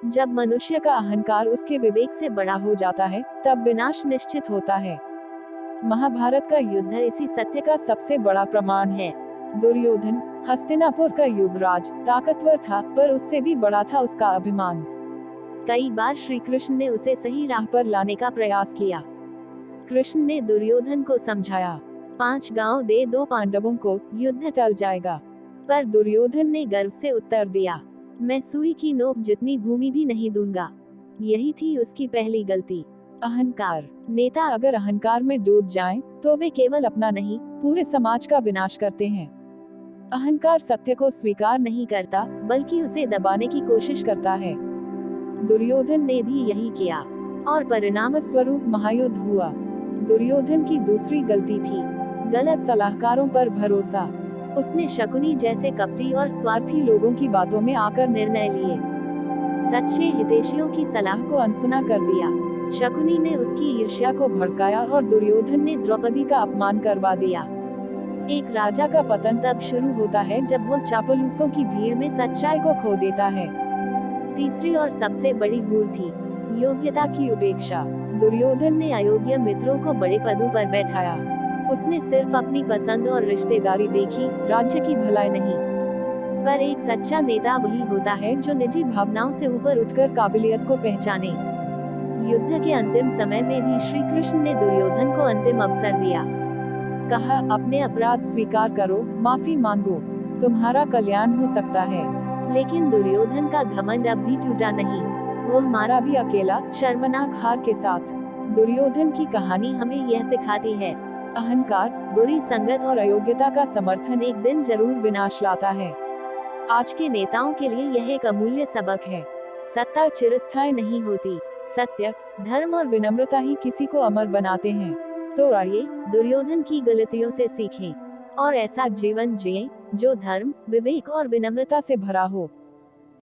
जब मनुष्य का अहंकार उसके विवेक से बड़ा हो जाता है, तब विनाश निश्चित होता है। महाभारत का युद्ध इसी सत्य का सबसे बड़ा प्रमाण है। दुर्योधन, हस्तिनापुर का युवराज, ताकतवर था, पर उससे भी बड़ा था उसका अभिमान। कई बार श्री कृष्ण ने उसे सही राह पर लाने का प्रयास किया। कृष्ण ने दुर्योधन को समझाया, 5 गांव दे दो पांडवों को, युद्ध टल जाएगा। पर दुर्योधन ने गर्व से उत्तर दिया, मैं सुई की नोक जितनी भूमि भी नहीं दूंगा। यही थी उसकी पहली गलती, अहंकार। नेता अगर अहंकार में डूब जाएं, तो वे केवल अपना नहीं, पूरे समाज का विनाश करते हैं। अहंकार सत्य को स्वीकार नहीं करता, बल्कि उसे दबाने की कोशिश करता है। दुर्योधन ने भी यही किया, और परिणाम स्वरूप महायुद्ध हुआ। दुर्योधन की दूसरी गलती थी गलत सलाहकारों पर भरोसा। उसने शकुनी जैसे कपटी और स्वार्थी लोगों की बातों में आकर निर्णय लिए। सच्चे हितैषियों की सलाह को अनसुना कर दिया। शकुनी ने उसकी ईर्ष्या को भड़काया और दुर्योधन ने द्रौपदी का अपमान करवा दिया। एक राजा का पतन तब शुरू होता है जब वो चापलूसों की भीड़ में सच्चाई को खो देता है। तीसरी और सबसे बड़ी भूल थी योग्यता की उपेक्षा। दुर्योधन ने अयोग्य मित्रों को बड़े पदों पर बैठाया। उसने सिर्फ अपनी पसंद और रिश्तेदारी देखी, राज्य की भलाई नहीं। पर एक सच्चा नेता वही होता है जो निजी भावनाओं से ऊपर उठकर काबिलियत को पहचाने। युद्ध के अंतिम समय में भी श्री कृष्ण ने दुर्योधन को अंतिम अवसर दिया। कहा, अपने अपराध स्वीकार करो, माफी मांगो, तुम्हारा कल्याण हो सकता है। लेकिन दुर्योधन का घमंड अब भी टूटा नहीं। वो हमारा भी अकेला, शर्मनाक हार के साथ। दुर्योधन की कहानी हमें यह सिखाती है, अहंकार, बुरी संगत और अयोग्यता का समर्थन एक दिन जरूर विनाश लाता है। आज के नेताओं के लिए यह एक अमूल्य सबक है। सत्ता चिरस्थायी नहीं होती, सत्य, धर्म और विनम्रता ही किसी को अमर बनाते हैं। तो आइए दुर्योधन की गलतियों से सीखें और ऐसा जीवन जिएं जो धर्म, विवेक और विनम्रता से भरा हो।